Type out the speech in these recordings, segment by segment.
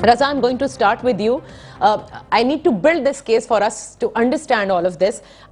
Raza, I'm going to start with you. I need to build this case for us to understand all of this.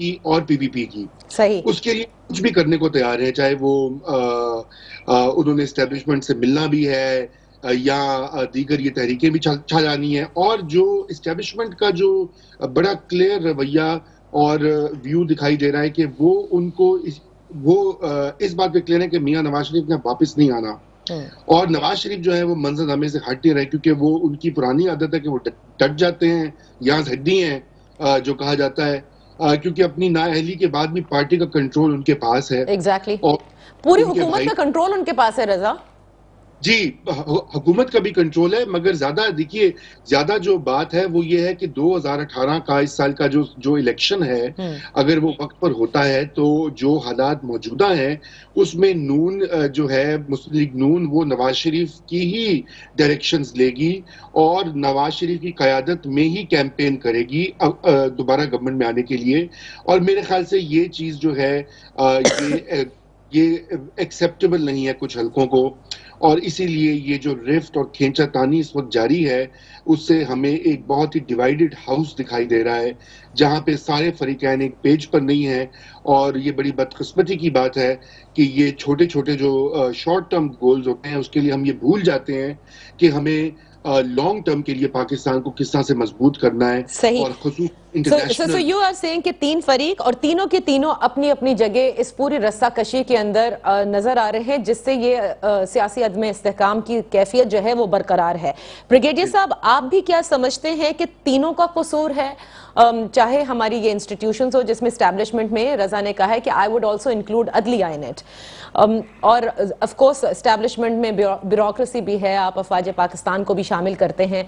کی اور PPP کی. صحیح. اس کے لیے کچھ بھی کرنے کو تیار ہے, چاہے وہ انہوں نے اسٹیبلشمنٹ سے ملنا بھی ہے یا دیگر یہ تحریکیں بھی چلانی ہیں. اور جو اسٹیبلشمنٹ کا جو بڑا کلیئر رویہ اور ویو دکھائی دے رہا ہے کہ وہ ان کو اس بات پہ کلیئر ہے کہ میاں نواز شریف نے واپس نہیں آنا, اور نواز شریف جو ہے وہ منظر نامے سے ہٹ نہیں رہے, کیونکہ وہ ان کی پرانی عادت ہے کہ وہ ڈٹ جاتے ہیں یا زدی ہیں جو کہا جاتا ہے, کیونکہ اپنی نااہلی کے بعد بھی پارٹی کا کنٹرول ان کے پاس ہے. ایگزیکٹلی, پوری حکومت کا کنٹرول ان کے پاس ہے رضا. جی, حکومت کا بھی کنٹرول ہے, مگر زیادہ دیکھیے زیادہ جو بات ہے وہ یہ ہے کہ 2018 کا اس سال کا جو الیکشن ہے, اگر وہ وقت پر ہوتا ہے تو جو حالات موجودہ ہیں اس میں نون جو ہے مسلم لیگ نون وہ نواز شریف کی ہی ڈائریکشنز لے گی اور نواز شریف کی قیادت میں ہی کیمپین کرے گی دوبارہ گورنمنٹ میں آنے کے لیے. اور میرے خیال سے یہ چیز جو ہے یہ ایکسیپٹیبل نہیں ہے کچھ حلقوں کو, اور اسی لیے یہ جو رفٹ اور کھینچا تانی اس وقت جاری ہے اس سے ہمیں ایک بہت ہی ڈیوائیڈڈ ہاؤس دکھائی دے رہا ہے, جہاں پہ سارے فریقین ایک پیج پر نہیں ہیں. اور یہ بڑی بدقسمتی کی بات ہے کہ یہ چھوٹے چھوٹے جو شارٹ ٹرم گولز ہوتے ہیں اس کے لیے ہم یہ بھول جاتے ہیں کہ ہمیں لانگ ٹرم کے لیے پاکستان کو کس طرح سے مضبوط کرنا ہے. صحیح. اور خصوص So you are saying کہ 3 فریق اور تینوں کے تینوں اپنی اپنی جگہ اس پوری رسہ کشی کے اندر نظر آ رہے ہیں, جس سے یہ سیاسی عدم استحکام کی کیفیت جو ہے وہ برقرار ہے. بریگیڈیئر صاحب, آپ بھی کیا سمجھتے ہیں کہ تینوں کا قصور ہے, چاہے ہماری یہ انسٹیٹیوشنز ہو جس میں اسٹیبلشمنٹ میں رضا نے کہا ہے کہ I would also include عدلیہ in it, اور آف کورس اسٹیبلشمنٹ میں بیوروکریسی بھی ہے, آپ افواج پاکستان کو بھی شامل کرتے ہیں,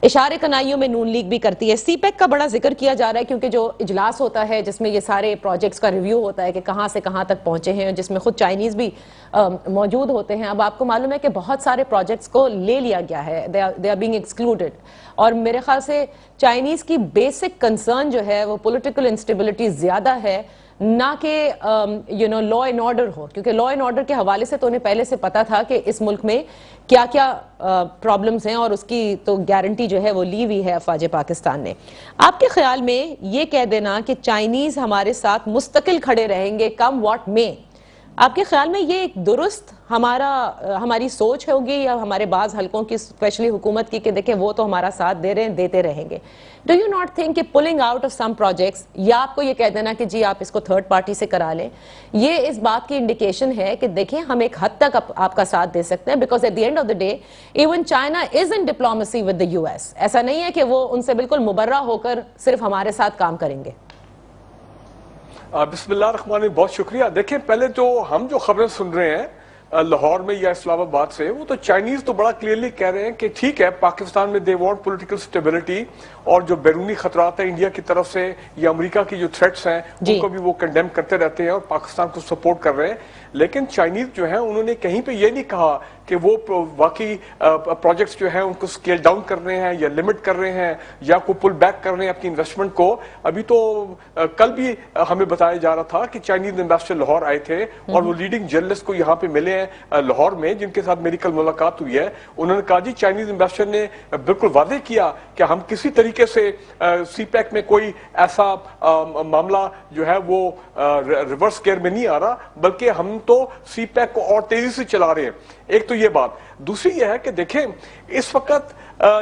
اشارے کنائیوں میں نون لیگ بھی کرتی ہے. سی پیک کا بڑا ذکر کیا جا رہا ہے کیونکہ جو اجلاس ہوتا ہے جس میں یہ سارے پروجیکٹس کا ریویو ہوتا ہے کہ کہاں سے کہاں تک پہنچے ہیں, جس میں خود چائنیز بھی موجود ہوتے ہیں. اب آپ کو معلوم ہے کہ بہت سارے پروجیکٹس کو لے لیا گیا ہے, they are being excluded, اور میرے خیال سے چائنیز کی بیسک کنسرن جو ہے وہ پولیٹیکل انسٹیبلٹی زیادہ ہے, نہ کہ لا اینڈ آرڈر ہو, کیونکہ لا اینڈ آرڈر کے حوالے سے تو انہیں پہلے سے پتا تھا کہ اس ملک میں کیا کیا پرابلمز ہیں, اور اس کی تو گارنٹی جو ہے وہ لی ہوئی ہے افواج پاکستان نے. آپ کے خیال میں یہ کہہ دینا کہ چائنیز ہمارے ساتھ مستقل کھڑے رہیں گے کم واٹ میں, آپ کے خیال میں یہ ایک درست ہماری سوچ ہوگی یا ہمارے بعض حلقوں کی اسپیشلی حکومت کی کہ دیکھیں وہ تو ہمارا ساتھ دے رہے ہیں, دیتے رہیں گے؟ ڈو یو ناٹ تھنک کہ polling out of some projects, یا آپ کو یہ کہہ دینا کہ جی آپ اس کو تھرڈ پارٹی سے کرا لیں, یہ اس بات کی انڈیکیشن ہے کہ دیکھیں ہم ایک حد تک آپ کا ساتھ دے سکتے ہیں, because at the end of the day even China is in diplomacy with the US, ایسا نہیں ہے کہ وہ ان سے بالکل مبرہ ہو کر صرف ہمارے ساتھ کام کریں گے. بسم اللہ الرحمن الرحیم, بہت شکریہ. دیکھیں پہلے جو ہم جو خبریں سن رہے ہیں لاہور میں یا اسلام آباد سے, وہ تو چائنیز تو بڑا کلیئرلی کہہ رہے ہیں کہ ٹھیک ہے پاکستان میں دے وانٹ پولیٹیکل سٹیبلٹی, اور جو بیرونی خطرات ہیں انڈیا کی طرف سے یا امریکہ کی جو تھریٹس ہیں ان کو بھی وہ کنڈیم کرتے رہتے ہیں اور پاکستان کو سپورٹ کر رہے ہیں. لیکن چائنیز جو ہیں انہوں نے کہیں پہ یہ نہیں کہا کہ وہ واقعی پروجیکٹس جو ہیں ان کو سکیل ڈاؤن کر رہے ہیں یا لمٹ کر رہے ہیں یا کو پل بیک کر رہے ہیں اپنی انویسٹمنٹ کو. ابھی تو کل بھی ہمیں بتایا جا رہا تھا کہ چائنیز انویسٹر لاہور آئے تھے اور وہ لیڈنگ جرنلسٹ کو یہاں پہ ملے ہیں لاہور میں, جن کے ساتھ میری کل ملاقات ہوئی ہے. انہوں نے کہا جی چائنیز انویسٹر نے بالکل واضح کیا کہ ہم کسی طریقے سے سی پیک میں کوئی ایسا معاملہ جو ہے وہ ریورس گیئر میں نہیں آ رہا, بلکہ ہم تو سی پیک کو اور تیزی سے چلا رہے ہیں. ایک تو یہ بات. دوسری یہ ہے کہ دیکھیں اس وقت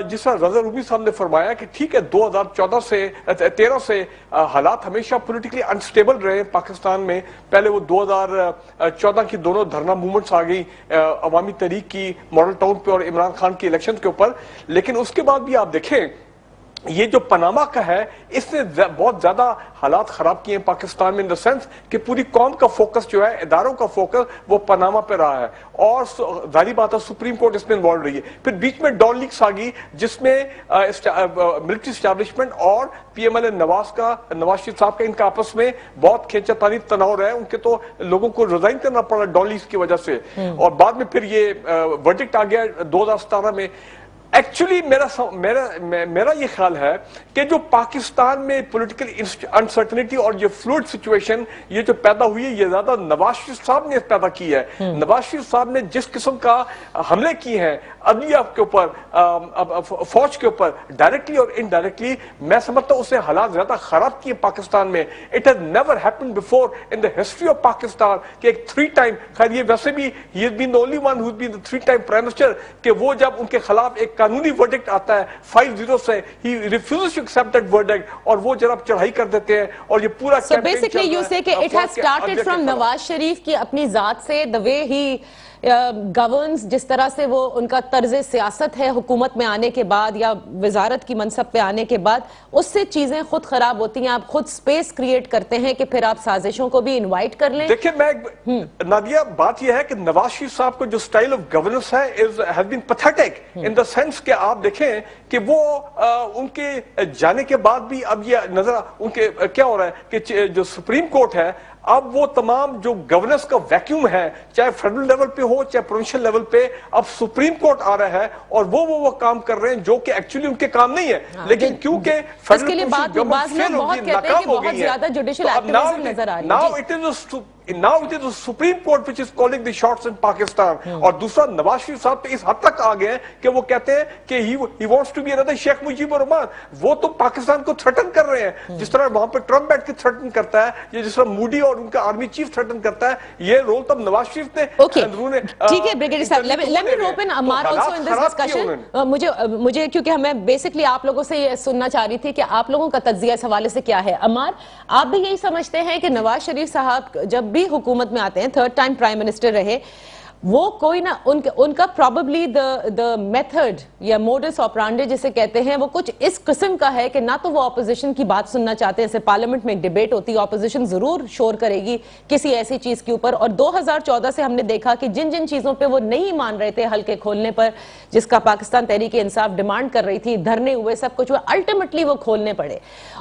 جس طرح رضا رومی صاحب نے فرمایا کہ ٹھیک ہے 2013 سے حالات ہمیشہ پولیٹیکلی انسٹیبل رہے پاکستان میں. پہلے وہ 2014 کی دونوں دھرنا موومنٹس آ گئی عوامی تحریک کی ماڈل ٹاؤن پہ اور عمران خان کی الیکشن کے اوپر, لیکن اس کے بعد بھی آپ دیکھیں یہ جو پاناما کا ہے اس نے بہت زیادہ حالات خراب کیے ہیں پاکستان میں, ان دا سینس کہ پوری قوم کا فوکس جو ہے, اداروں کا فوکس وہ پاناما پہ رہا ہے, اور ظاہری بات ہے سپریم کورٹ اس میں انوالو رہی ہے. پھر بیچ میں ڈان لیکس آ گئی جس میں ملٹری اسٹیبلشمنٹ اور PML نواز شریف صاحب کا ان کا آپس میں بہت کھینچا تانی تناؤ رہا ہے. ان کے تو لوگوں کو ریزائن کرنا پڑا ڈان لیکس کی وجہ سے, اور بعد میں پھر یہ ورڈکٹ آ گیا 2017 میں. ایکچولی میرا یہ خیال ہے کہ جو پاکستان میں پولیٹیکل انسرٹنٹی اور یہ فلوئڈ سچویشن یہ جو پیدا ہوئی ہے یہ زیادہ نواز شریف صاحب نے پیدا کی ہے. نواز شریف صاحب نے جس قسم کا حملے کیے ہیں عدلیہ کے اوپر, فوج کے اوپر ڈائریکٹلی اور انڈائریکٹلی, میں سمجھتا ہوں اس نے حالات زیادہ خراب کیے پاکستان میں. It has never happened before in the history of Pakistan کہ ایک 3 ٹائم, خیر یہ ویسے بھی ہی is been the only one who has been the 3 time prime minister, کہ وہ جب ان کے خلاف ایک قانونی ورڈکٹ آتا ہے 5-0 سے, ہی ریفیوزز ٹو ایکسپٹ دیٹ ورڈکٹ, اور وہ جناب چڑھائی کر دیتے ہیں. اور یہ پورا So basically you say کہ it has started from Nawaz Sharif کی اپنی ذات سے, the way he گورنز, جس طرح سے وہ ان کا طرز سیاست ہے حکومت میں آنے کے بعد یا وزارت کی منصب پہ آنے کے بعد, اس سے چیزیں خود خراب ہوتی ہیں. آپ خود سپیس کریٹ کرتے ہیں کہ پھر آپ سازشوں کو بھی انوائٹ کر لیں. دیکھیں میں نادیہ, بات یہ ہے کہ نواز شریف صاحب کو جو سٹائل آف گورننس ہے has been pathetic in the sense کہ آپ دیکھیں کہ وہ ان کے جانے کے بعد بھی اب یہ نظر ان کے کیا ہو رہا ہے کہ جو سپریم کورٹ ہے, اب وہ تمام جو گورننس کا ویکیوم ہے, چاہے فیڈرل لیول پہ ہو چاہے پروونشل لیول پہ, اب سپریم کورٹ آ رہا ہے اور وہ کام کر رہے ہیں جو کہ ایکچولی ان کے کام نہیں ہے. لیکن کیونکہ فیڈرل گورنمنٹ فیل ہو گئی, ناکام ہو گئی ہے, now it is the Supreme Court which is calling the shots in Pakistan. اور دوسرا, نواز شریف صاحب تو اس حد تک آ گئے ہیں کہ وہ کہتے ہیں کہ he wants to be another شیخ مجیب الرحمان. وہ تو پاکستان کو تھریٹن کر رہے ہیں, جس طرح وہاں پہ ٹرمپ بیٹھ کے تھریٹن کرتا ہے, یا جس طرح موڈی اور ان کا آرمی چیف تھریٹن کرتا ہے, یہ رول تب نواز شریف نے. ٹھیک ہے بریگیڈیئر صاحب, let me rope in Ammar also in this discussion. مجھے کیونکہ ہمیں بیسکلی آپ لوگوں سے یہ سننا چاہ رہی تھی کہ آپ لوگوں کا تجزیہ اس حوالے سے کیا ہے. عمار, آپ بھی یہی سمجھتے ہیں کہ نواز شریف صاحب جب بھی حکومت میں آتے ہیں, 3rd ٹائم پرائم منسٹر رہے, وہ کوئی نہ ان کا پروبیبلی the میتھڈ یا موڈس آپرانڈی جسے کہتے ہیں, وہ کچھ اس قسم کا ہے کہ نہ تو وہ اپوزیشن کی بات سننا چاہتے ہیں. جیسے پارلیمنٹ میں ایک ڈیبیٹ ہوتی ہے, اپوزیشن ضرور شور کرے گی کسی ایسی چیز کے اوپر, اور 2014 سے ہم نے دیکھا کہ جن چیزوں پہ وہ نہیں مان رہے تھے حلقے کھولنے پر, جس کا پاکستان تحریک انصاف ڈیمانڈ کر رہی تھی, دھرنے ہوئے, سب کچھ ہوئے, الٹیمیٹلی وہ کھولنے پڑے.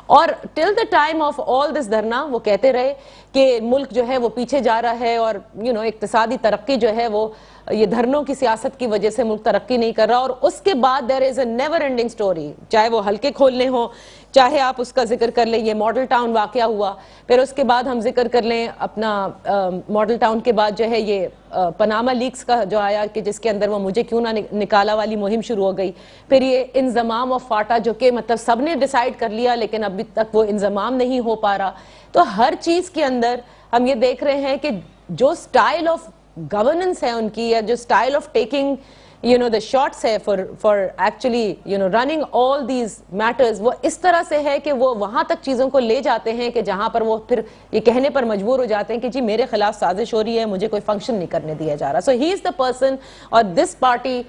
اور ٹل دا ٹائم آف آل دس دھرنا وہ کہتے رہے کہ ملک جو ہے وہ پیچھے جا رہا ہے, اور اقتصادی ترقی جو ہے وہ یہ دھرنوں کی سیاست کی وجہ سے ملک ترقی نہیں کر رہا. اور اس کے بعد there is a never ending story, چاہے وہ حلقے کھولنے ہوں, چاہے آپ اس کا ذکر کر لیں, یہ ماڈل ٹاؤن واقعہ ہوا, پھر اس کے بعد ہم ذکر کر لیں اپنا ماڈل ٹاؤن کے بعد جو ہے یہ پناما لیکس کا جو آیا کہ جس کے اندر وہ مجھے کیوں نہ نکالا والی مہم شروع ہو گئی, پھر یہ انضمام آف فاٹا جو کہ مطلب سب نے ڈیسائیڈ کر لیا لیکن ابھی تک وہ انضمام نہیں ہو پا رہا. تو ہر چیز کے اندر ہم یہ دیکھ رہے ہیں کہ جو سٹائل آف گورننس ہے ان کی, یا جو style of taking the shots ہے for actually running all these matters, وہ اس طرح سے ہے کہ وہ وہاں تک چیزوں کو لے جاتے ہیں کہ جہاں پر وہ پھر یہ کہنے پر مجبور ہو جاتے ہیں کہ جی میرے خلاف سازش ہو رہی ہے, مجھے کوئی فنکشن نہیں کرنے دیا جا رہا. So he is the person, اور this party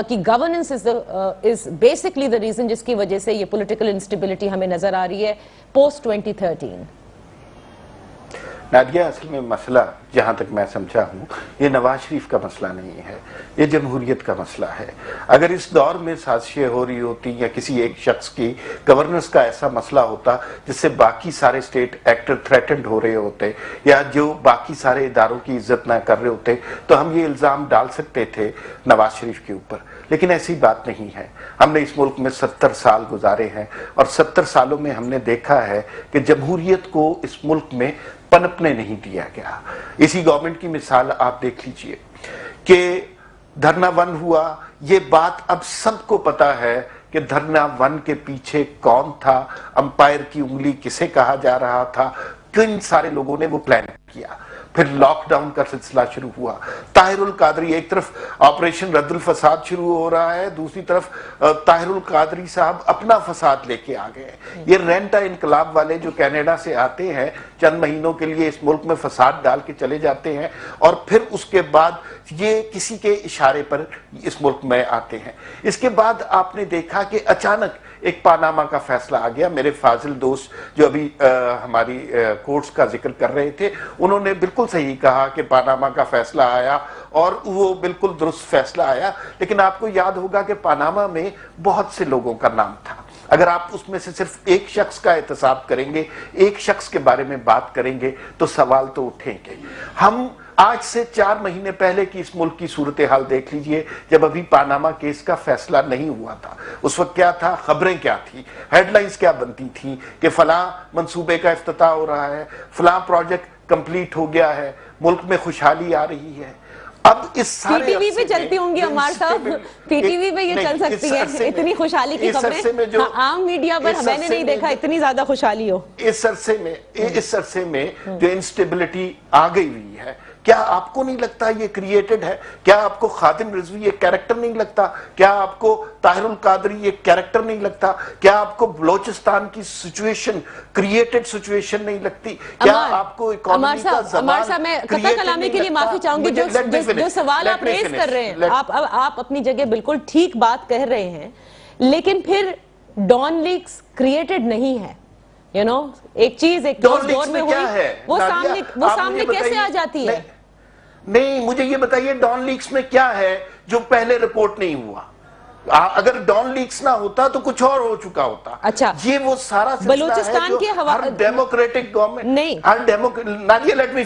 کی governance is basically the reason جس کی وجہ سے یہ political instability ہمیں نظر آ رہی ہے post 2013. نادیہ, اصل میں مسئلہ جہاں تک میں سمجھا ہوں یہ نواز شریف کا مسئلہ نہیں ہے, یہ جمہوریت کا مسئلہ ہے. اگر اس دور میں سازشیں ہو رہی ہوتی یا کسی ایک شخص کی گورننس کا ایسا مسئلہ ہوتا جس سے باقی سارے سٹیٹ ایکٹر تھریٹنڈ ہو رہے ہوتے یا جو باقی سارے اداروں کی عزت نہ کر رہے ہوتے, تو ہم یہ الزام ڈال سکتے تھے نواز شریف کے اوپر. لیکن ایسی بات نہیں ہے. ہم نے اس ملک میں 70 سال گزارے ہیں, اور 70 سالوں میں ہم نے دیکھا ہے کہ جمہوریت کو اس ملک میں پنپنے نہیں دیا گیا. اسی گورنمنٹ کی مثال آپ دیکھ لیجئے کہ دھرنا 1 ہوا. یہ بات اب سب کو پتا ہے کہ دھرنا 1 کے پیچھے کون تھا, امپائر کی انگلی کسے کہا جا رہا تھا, کن سارے لوگوں نے وہ پلان کیا. پھر لاک ڈاؤن کا سلسلہ شروع ہوا. طاہر القادری, ایک طرف آپریشن رد الفساد شروع ہو رہا ہے, دوسری طرف طاہر القادری صاحب اپنا فساد لے کے آ گئے. یہ رینٹا انقلاب والے جو کینیڈا سے آتے ہیں, چند مہینوں کے لیے اس ملک میں فساد ڈال کے چلے جاتے ہیں, اور پھر اس کے بعد یہ کسی کے اشارے پر اس ملک میں آتے ہیں. اس کے بعد آپ نے دیکھا کہ اچانک ایک پاناما کا فیصلہ آ گیا. میرے فاضل دوست جو ابھی ہماری کورٹس کا ذکر کر رہے تھے, انہوں نے بالکل صحیح کہا کہ پاناما کا فیصلہ آیا اور وہ بالکل درست فیصلہ آیا. لیکن آپ کو یاد ہوگا کہ پاناما میں بہت سے لوگوں کا نام تھا. اگر آپ اس میں سے صرف ایک شخص کا احتساب کریں گے, ایک شخص کے بارے میں بات کریں گے, تو سوال تو اٹھیں گے. ہم آج سے 4 مہینے پہلے کی اس ملک کی صورتحال دیکھ لیجئے, جب ابھی پاناما کیس کا فیصلہ نہیں ہوا تھا. اس وقت کیا تھا, خبریں کیا تھی, ہیڈ لائنز کیا بنتی تھیں کہ فلاں منصوبے کا افتتاح ہو رہا ہے, فلاں پروجیکٹ کمپلیٹ ہو گیا ہے, ملک میں خوشحالی آ رہی ہے. اب اس سارے پی ٹی وی پہ چلتی ہوں گی عمار صاحب، پی ٹی وی پہ یہ چل سکتی ہیں اتنی خوشحالی کی خبریں، عام میڈیا پر میں نے نہیں دیکھا اتنی زیادہ خوشحالی ہو۔ اس عرصے میں جو انسٹیبلٹی آ گئی ہوئی ہے، کیا آپ کو نہیں لگتا یہ کریٹڈ ہے؟ کیا آپ کو خادم رضوی ایک کیریکٹر نہیں لگتا؟ کیا آپ کو طاہر القادری ایک کیریکٹر نہیں لگتا؟ کیا آپ کو بلوچستان کی سچویشن کریٹڈ سچویشن نہیں لگتی؟ کیا آپ کو اکانومی کا زوال عمار صاحب میں قطع کلامی کے لیے معافی چاہوں گی، جو سوال آپ ریز کر رہے ہیں آپ اپنی جگہ بالکل ٹھیک بات کہہ رہے ہیں، لیکن پھر ڈان لیکس کریٹڈ نہیں ہے، یو نو ایک چیز ایک دور میں ہوئی، وہ سامنے کیسے آ جاتی ہے؟ نہیں، مجھے یہ بتائیے ڈان لیکس میں کیا ہے جو پہلے رپورٹ نہیں ہوا؟ اگر ڈان لیکس نہ ہوتا تو کچھ اور ہو چکا ہوتا۔ اچھا، یہ وہ سارا سلسلہ ہے جو ہر ڈیموکریٹک گورنمنٹ، نہیں نادیہ لیٹ می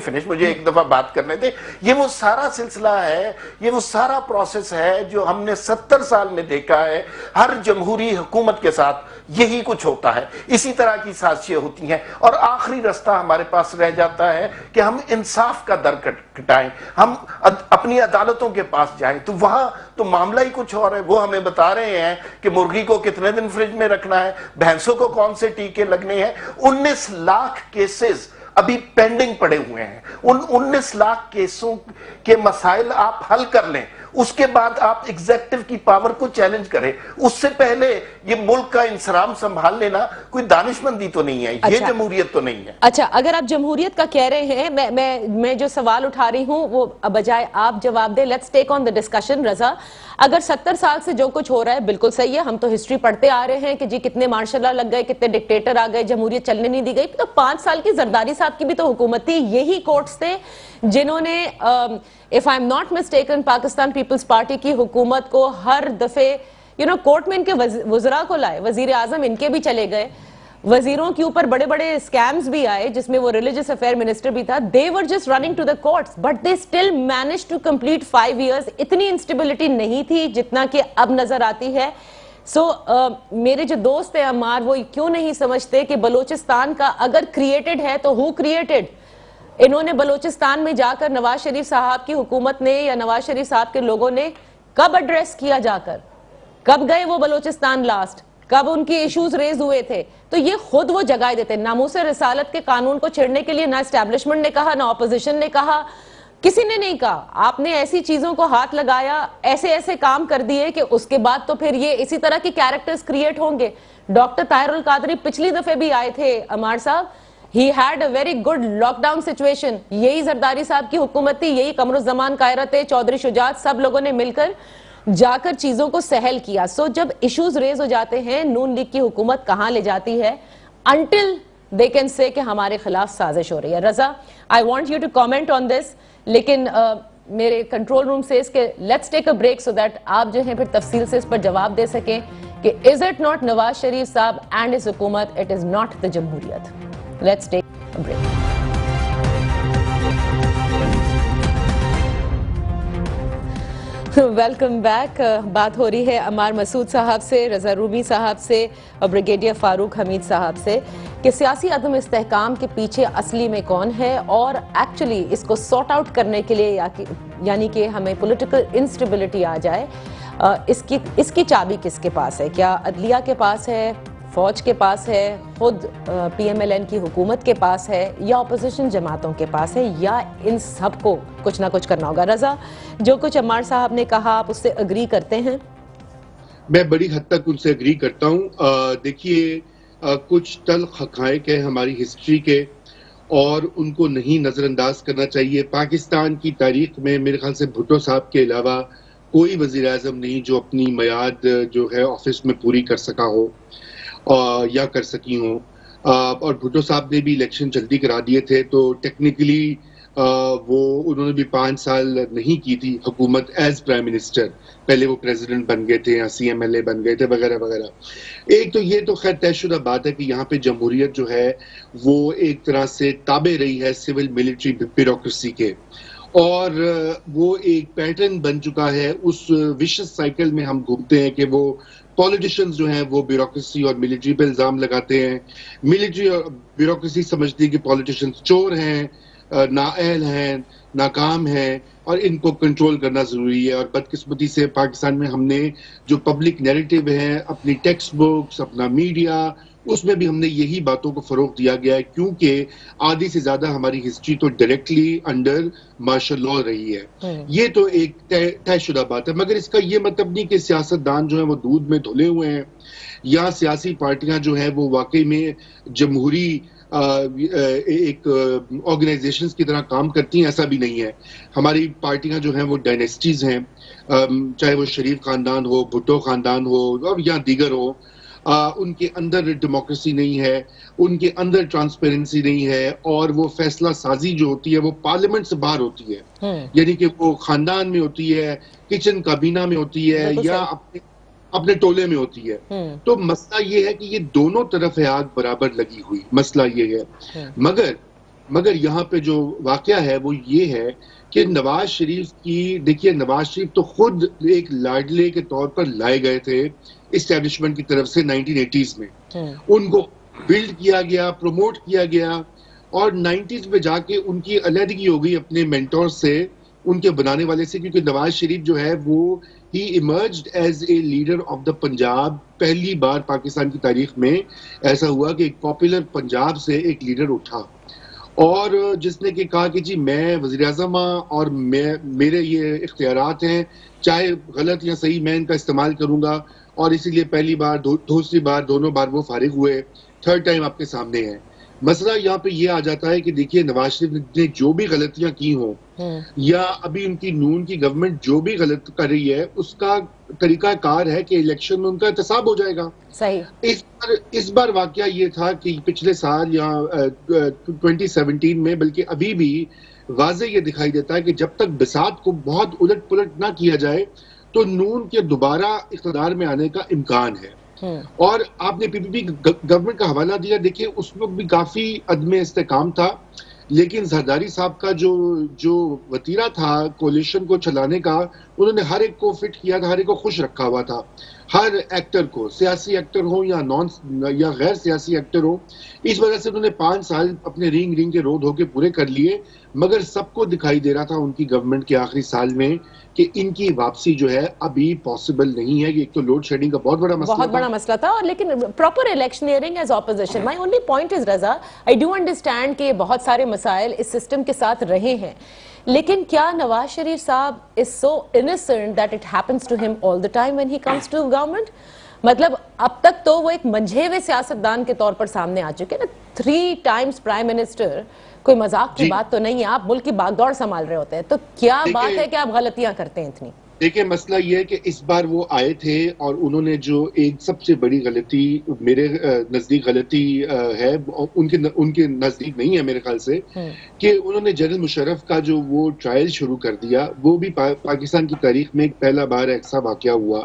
فنش مجھے ایک دفعہ بات کرنے دے۔ یہ وہ سارا سلسلہ ہے، یہ وہ سارا پروسیس ہے جو ہم نے 70 سال میں دیکھا ہے، ہر جمہوری حکومت کے ساتھ یہی کچھ ہوتا ہے، اسی طرح کی سازشیں ہوتی ہیں، اور آخری رستہ ہمارے پاس رہ جاتا ہے کہ ہم انصاف کا در کٹائیں، ہم اپنی عدالتوں کے پاس جائیں، تو وہاں تو معاملہ ہی کچھ اور ہے۔ وہ ہمیں بتا رہے ہیں کہ مرغی کو کتنے دن فریج میں رکھنا ہے، بھینسوں کو کون سے ٹیکے لگنے ہیں۔ 19 لاکھ کیسز ابھی پینڈنگ پڑے ہوئے ہیں، ان 19 لاکھ کیسوں کے مسائل آپ حل کر لیں، اس کے بعد آپ ایگزیکٹو کی پاور کو چیلنج کریں۔ اس سے پہلے یہ ملک کا انصرام سنبھال لینا کوئی دانشمندی تو نہیں ہے، یہ جمہوریت تو نہیں ہے۔ اچھا، اگر آپ جمہوریت کا کہہ رہے ہیں، میں جو سوال اٹھا رہی ہوں وہ بجائے آپ جواب دیں، let's take on the discussion. رضا، اگر 70 سال سے جو کچھ ہو رہا ہے بالکل صحیح ہے، ہم تو ہسٹری پڑھتے آ رہے ہیں کہ جی کتنے مارشل لا لگ گئے، کتنے ڈکٹیٹر آ گئے، جمہوریت چلنے نہیں دی گئی، تو 5 سال کی زرداری صاحب کی بھی تو حکومت تھی، یہی کورٹس تھے جنہوں نے if I'm not mistaken Pakistan Peoples Party کی حکومت کو ہر دفعے کورٹ میں ان کے وزراء کو لائے، وزیر اعظم ان کے بھی چلے گئے، وزیروں کے اوپر بڑے بڑے اسکیمز بھی آئے جس میں وہ ریلیجس افیئر منسٹر بھی تھا۔ they were just running to the courts but they still managed to complete 5 years۔ اتنی انسٹیبلٹی نہیں تھی جتنا کہ اب نظر آتی ہے۔ میرے جو دوست ہیں عمار، وہ کیوں نہیں سمجھتے کہ بلوچستان کا اگر کریٹڈ ہے تو who created؟ انہوں نے بلوچستان میں جا کر نواز شریف صاحب کی حکومت نے یا نواز شریف صاحب کے لوگوں نے کب ایڈریس کیا، جا کر کب گئے وہ بلوچستان لاسٹ، کب ان کی ایشوز ریز ہوئے تھے؟ تو یہ خود وہ جگہ دیتے ہیں۔ ناموس رسالت کے قانون کو چھیڑنے کے لیے نہ اسٹیبلشمنٹ نے کہا، نہ اپوزیشن نے کہا، کسی نے نہیں کہا۔ آپ نے ایسی چیزوں کو ہاتھ لگایا، ایسے کام کر دیے کہ اس کے بعد تو پھر یہ اسی طرح کی کیریکٹرز کریٹ ہوں گے۔ ڈاکٹر طاہر القادری پچھلی دفعے بھی آئے تھے عمار صاحب، he had a very good lock down situation۔ یہی زرداری صاحب کی حکومت تھی، یہی قمر الزمان قائرت، چودھری شجاعت، سب لوگوں نے مل کر جا کر چیزوں کو سہل کیا۔ جب ایشوز ریز ہو جاتے ہیں، نون لیگ کی حکومت کہاں لے جاتی ہے؟ until they can say کہ ہمارے خلاف سازش ہو رہی ہے۔ رضا، I want you to comment on this، لیکن میرے کنٹرول روم سے اس کے let's take a break so that آپ جو ہیں پھر تفصیل سے اس پر جواب دے سکیں کہ is it not Nawaz Sharif صاحب and his حکومت، it is not the جمہوریت۔ Let's take a break۔ Welcome back. بات ہو رہی ہے عمار مسعود صاحب سے، رضا رومی صاحب سے اور بریگیڈیئر فاروق حمید صاحب سے کہ سیاسی عدم استحکام کے پیچھے اصلی میں کون ہے، اور ایکچولی اس کو سارٹ آؤٹ کرنے کے لیے یعنی کہ ہمیں پولیٹیکل انسٹیبلٹی آ جائے، اس کی چابی کس کے پاس ہے؟ کیا عدلیہ کے پاس ہے، فوج کے پاس ہے، خود پی ایم ایل این کی حکومت کے پاس ہے، یا اپوزیشن جماعتوں کے پاس ہے، یا ان سب کو کچھ نہ کچھ کرنا ہوگا؟ رضا، جو کچھ عمار صاحب نے کہا آپ اس سے اگری کرتے ہیں؟ میں بڑی حد تک ان سے اگری کرتا ہوں۔ دیکھیے، کچھ تلخ حقائق ہیں ہماری ہسٹری کے اور ان کو نہیں نظر انداز کرنا چاہیے۔ پاکستان کی تاریخ میں میرے خیال سے بھٹو صاحب کے علاوہ کوئی وزیر اعظم نہیں جو اپنی میعاد جو ہے آفس میں پوری کر سکا ہو یا کر سکی ہوں، اور بھٹو صاحب نے بھی الیکشن جلدی کرا دیے تھے، تو ٹیکنیکلی انہوں نے بھی 5 سال نہیں کی تھی حکومت ایز پرائم منسٹر، پہلے وہ پریزیڈنٹ بن گئے تھے یا سی ایم ایل اے بن گئے تھے وغیرہ وغیرہ۔ ایک تو یہ تو خیر طے شدہ بات ہے کہ یہاں پہ جمہوریت جو ہے وہ ایک طرح سے تابع رہی ہے سول ملٹری بیوروکریسی کے، اور وہ ایک پیٹرن بن چکا ہے۔ اس وشس سائیکل میں ہم گھومتے ہیں کہ وہ پولیٹیشنز جو ہیں وہ بیوروکریسی اور ملٹری پہ الزام لگاتے ہیں، ملٹری اور بیوروکریسی سمجھتی ہے کہ پولیٹیشنز چور ہیں، نااہل ہیں، ناکام ہیں، اور ان کو کنٹرول کرنا ضروری ہے. اور بدقسمتی سے پاکستان میں ہم نے جو پبلک نیریٹو ہے، اپنی ٹیکسٹ بکس، اپنا میڈیا، اس میں بھی ہم نے یہی باتوں کو فروغ دیا گیا ہے، کیونکہ آدھی سے زیادہ ہماری ہسٹری تو ڈائریکٹلی انڈر مارشل لاء رہی ہے. یہ تو ایک طے شدہ بات ہے، مگر اس کا یہ مطلب نہیں کہ سیاستدان جو ہیں وہ دودھ میں دھلے ہوئے ہیں، یا سیاسی پارٹیاں جو ہیں وہ واقعی میں جمہوری ایک آرگنائزیشنز کی طرح کام کرتی ہیں. ایسا بھی نہیں ہے. ہماری پارٹیاں جو ہیں وہ ڈائنیسٹیز ہیں، چاہے وہ شریف خاندان ہو، بھٹو خاندان ہو، یا دیگر ہو. ان کے اندر ڈیموکریسی نہیں ہے، ان کے اندر ٹرانسپیرنسی نہیں ہے، اور وہ فیصلہ سازی جو ہوتی ہے وہ پارلیمنٹ سے باہر ہوتی ہے. یعنی کہ وہ خاندان میں ہوتی ہے، کچن کابینہ میں ہوتی ہے، یا اپنے ٹولے میں ہوتی ہے. تو مسئلہ یہ ہے کہ یہ دونوں طرف ہے آگ برابر لگی ہوئی. مسئلہ یہ ہے. مگر یہاں پہ جو واقعہ ہے وہ یہ ہے کہ نواز شریف کی، دیکھیے نواز شریف تو خود ایک لاڈلے کے طور پر لائے گئے تھے اسٹیبلشمنٹ کی طرف سے 1980s میں. ان کو بلڈ کیا گیا، پروموٹ کیا گیا، اور 90s میں جا کے ان کی علیحدگی ہو گئی اپنے مینٹور سے، ان کے بنانے والے سے. کیونکہ نواز شریف جو ہے وہ ہی emerged as a leader of the Punjab. پہلی بار پاکستان کی تاریخ میں ایسا ہوا کہ ایک پاپولر پنجاب سے ایک لیڈر اٹھا، اور جس نے کہ کہا کہ جی میں وزیر اعظم ہوں، اور میرے یہ اختیارات ہیں، چاہے غلط یا صحیح میں ان کا استعمال کروں گا. اور اسی لیے پہلی بار، دوسری بار، دونوں بار وہ فارغ ہوئے. تھرڈ ٹائم آپ کے سامنے ہے. مسئلہ یہاں پہ یہ آ جاتا ہے کہ دیکھیے نواز شریف نے جو بھی غلطیاں کی ہوں، یا ابھی ان کی نون کی گورنمنٹ جو بھی غلط کر رہی ہے، اس کا طریقہ کار ہے کہ الیکشن میں ان کا احتساب ہو جائے گا. صحیح. اس بار واقعہ یہ تھا کہ پچھلے سال یا 2017 میں، بلکہ ابھی بھی واضح یہ دکھائی دیتا ہے کہ جب تک بساط کو بہت الٹ پلٹ نہ کیا جائے تو نون کے دوبارہ اقتدار میں آنے کا امکان ہے. اور آپ نے پی پی پی گورنمنٹ کا حوالہ دیا، دیکھیں اس وقت بھی کافی عدم استحکام تھا، لیکن زرداری صاحب کا جو وتیرہ تھا کولیشن کو چلانے کا، انہوں نے ہر ایک کو فٹ کیا تھا، ہر ایک کو خوش رکھا ہوا تھا. ہر ایکٹر کو، سیاسی ایکٹر ہو یا غیر سیاسی ایکٹر ہو. اس وجہ سے انہوں نے 5 سال اپنے رینگ کے رو دھو کے پورے کر لیے. مگر سب کو دکھائی دے رہا تھا ان کی گورنمنٹ کے آخری سال میں کہ ان کی واپسی جو ہے ابھی پاسبل نہیں ہے. ایک تو لوڈ شیڈنگ کا بہت بڑا مسئلہ تھا، اور لیکن proper electioneering as opposition. My only point is Raza, I do understand کہ بہت سارے مسائل اس سسٹم کے ساتھ رہے ہیں، لیکن کیا نواز شریف صاحب is so innocent that it happens to him all the time when he comes to government؟ مطلب اب تک تو وہ ایک منجھے ہوئے سیاستدان کے طور پر سامنے آ چکے نا، 3 times پرائم منسٹر. کوئی مذاق کی بات تو نہیں ہے، آپ ملک کی باغ دوڑ سنبھال رہے ہوتے ہیں، تو کیا بات ہے کہ آپ غلطیاں کرتے ہیں اتنی؟ دیکھیں مسئلہ یہ ہے کہ اس بار وہ آئے تھے اور انہوں نے جو ایک سب سے بڑی غلطی، میرے نزدیک غلطی ہے، ان کے نزدیک نہیں ہے میرے خیال سے، کہ انہوں نے جنرل مشرف کا جو وہ ٹرائل شروع کر دیا. وہ بھی پاکستان کی تاریخ میں ایک پہلا بار ایسا واقعہ ہوا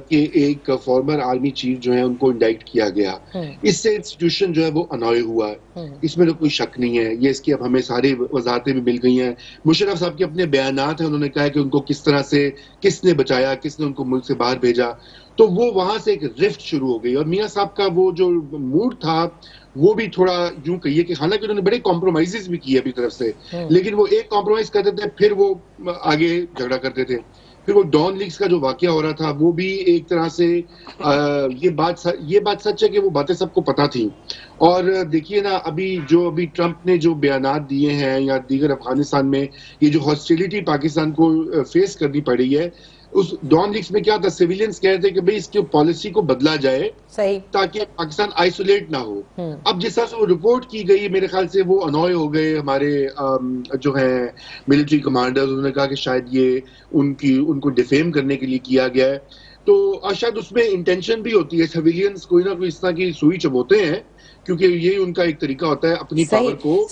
کہ ایک فارمر آرمی چیف جو ہے ان کو انڈائٹ کیا گیا. اس سے انسٹیٹیوشن جو ہے وہ انوائے ہوا ہے، اس میں تو کوئی شک نہیں ہے. یہ اس کی اب ہمیں ساری وضاحتیں بھی مل گئی ہیں. مشرف صاحب کے اپنے بیانات ہیں، انہوں نے کہا کہ ان کو کس طرح سے کس نے بچایا، کس نے ان کو ملک سے باہر بھیجا. تو وہ وہاں سے ایک رفٹ شروع ہو گئی. اور میاں صاحب کا وہ جو موڈ تھا وہ بھی تھوڑا یوں کہیے کہ حالانکہ انہوں نے بڑے کمپرومائزز بھی کیے اپنی طرف سے، لیکن وہ ایک کمپرومائز کرتے تھے پھر وہ آگے جھگڑا کرتے تھے. پھر وہ ڈان لیگز کا جو واقعہ ہو رہا تھا وہ بھی ایک طرح سے یہ بات سچ ہے کہ وہ باتیں سب کو پتہ تھیں. اور دیکھیے نا ابھی ٹرمپ نے جو بیانات دیے ہیں یا دیگر افغانستان میں یہ جو ہاسٹیلٹی پاکستان کو فیس کرنی پڑی ہے، اس ڈان لیگز میں کیا تھا، سیویلینز کہہ رہے تھے کہ بھئی اس کی پالیسی کو بدلا جائے تاکہ پاکستان آئسولیٹ نہ ہو. اب جس طرح سے وہ رپورٹ کی گئی میرے خیال سے وہ انوائے ہو گئے ہمارے جو ہیں ملٹری کمانڈرز. انہوں نے کہا کہ شاید یہ ان کو ڈیفیم کرنے کے لیے کیا گیا ہے. تو شاید اس میں انٹینشن بھی ہوتی ہے، سیویلینز کوئی نہ کوئی اس طرح کی سوئی چبوتے ہیں، کیونکہ یہ ان کا ایک طریقہ ہوتا ہے اپنی پاور کو.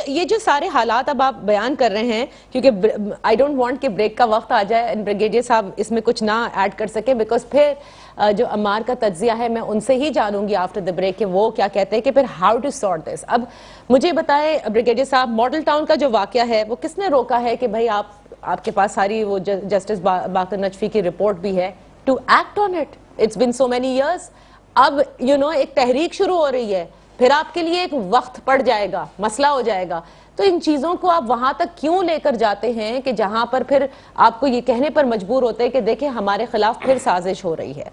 یہ جو سارے حالات اب آپ بیان کر رہے ہیں، کیونکہ آئی ڈونٹ وانٹ کہ بریک کا وقت آ جائے بریگیڈیئر صاحب اس میں کچھ نہ ایڈ کر سکیں، بیکاز پھر جو عمار کا تجزیہ ہے میں ان سے ہی جانوں گی آفٹر دا بریک کہ وہ کیا کہتے ہیں کہ پھر ہاؤ ٹو سارٹ دس. اب مجھے بتائیں بریگیڈیئر صاحب، ماڈل ٹاؤن کا جو واقعہ ہے وہ کس نے روکا ہے کہ بھائی آپ کے پاس ساری وہ جسٹس باقر نجفی کی رپورٹ بھی ہے، to act on it? It's been so many years. اب ایک تحریک شروع ہو رہی ہے پھر آپ کے لیے ایک وقت پڑ جائے گا, مسئلہ ہو جائے گا. تو ان چیزوں کو آپ وہاں تک کیوں لے کر جاتے ہیں کہ جہاں پر پھر آپ کو یہ کہنے پر مجبور ہوتے ہیں کہ دیکھیں ہمارے خلاف پھر سازش ہو رہی ہے؟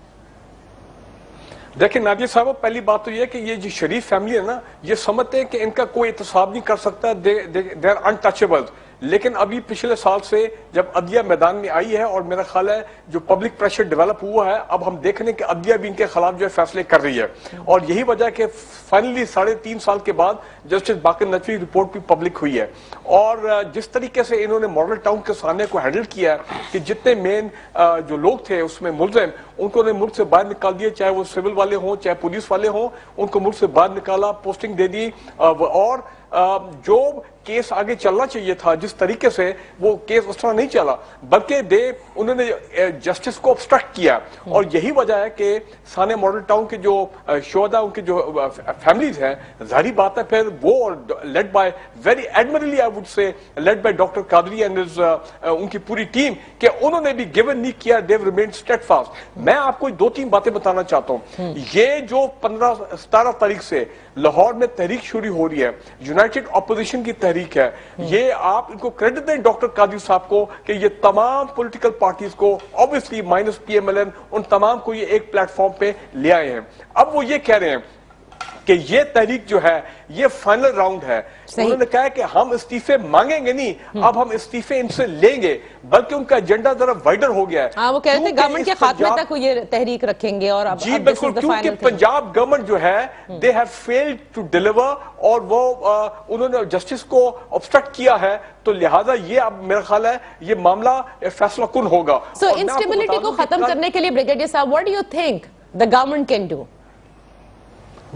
دیکھیں نادیہ صاحب, پہلی بات تو یہ کہ یہ جو شریف فیملی ہے نا, یہ سمجھتے ہیں کہ ان کا کوئی احتساب نہیں کر سکتا, they are untouchables. لیکن ابھی پچھلے سال سے جب عدلیہ میدان میں آئی ہے اور میرا خیال ہے جو پبلک پریشر ڈیولپ ہوا ہے, اب ہم دیکھ رہے ہیں کہ عدلیہ بھی ان کے خلاف جو ہے فیصلے کر رہی ہے. اور یہی وجہ ہے کہ فائنلی 3.5 سال کے بعد جسٹس باقر نقوی رپورٹ بھی پبلک ہوئی ہے. اور جس طریقے سے انہوں نے ماڈل ٹاؤن کے سامنے کو ہینڈل کیا ہے کہ جتنے مین جو لوگ تھے اس میں ملزم, ان کو نے ملک سے باہر نکال دیا, چاہے وہ سول والے ہوں چاہے پولیس والے ہوں, ان کو ملک سے باہر نکالا, پوسٹنگ دے دی. اور جو کیس آگے چلنا چاہیے تھا جس طریقے سے, وہ کیس اس طرح نہیں چلا, بلکہ انہوں نے جسٹس کو obstruct کیا. اور یہی وجہ ہے کہ سانے ماڈل ٹاؤن کے جو شہداء, ان کے جو فیملیز ہیں, ظاہری بات ہے پھر وہ led by very admirably I would say led by Dr. Qadri and ان کی پوری ٹیم, کہ انہوں نے بھی given نہیں کیا, they've remained steadfast. میں آپ کو 2-3 باتیں بتانا چاہتا ہوں. یہ جو 15-17 تاریخ سے لاہور میں تحریک شروع ہو رہی ہے, یونائٹڈ اپوزیشن کی تحریک ہے, یہ آپ ان کو کریڈٹ دیں ڈاکٹر قادری صاحب کو کہ یہ تمام پولیٹیکل پارٹیز کو, obviously minus P M L N, ان تمام کو یہ ایک پلیٹ فارم پہ لے آئے ہیں. اب وہ یہ کہہ رہے ہیں کہ یہ تحریک جو ہے یہ فائنل راؤنڈ ہے. انہوں نے کہا کہ ہم استعفے مانگیں گے نہیں, اب ہم استعفے ان سے لیں گے, بلکہ ان کا ایجنڈا ذرا وائڈر ہو گیا ہے. وہ کہہ رہے تھے گورنمنٹ کے خاتمے تک وہ یہ تحریک رکھیں گے. اور جی بالکل, کیونکہ پنجاب گورنمنٹ جو ہے they have failed to deliver, اور وہ انہوں نے جسٹس کو obstruct کیا ہے, تو لہٰذا یہ اب میرا خیال ہے یہ معاملہ فیصلہ کن ہوگا. سو انسٹیبلٹی کو ختم کرنے کے لیے بریگیڈیئر صاحب, what do you think the government can do?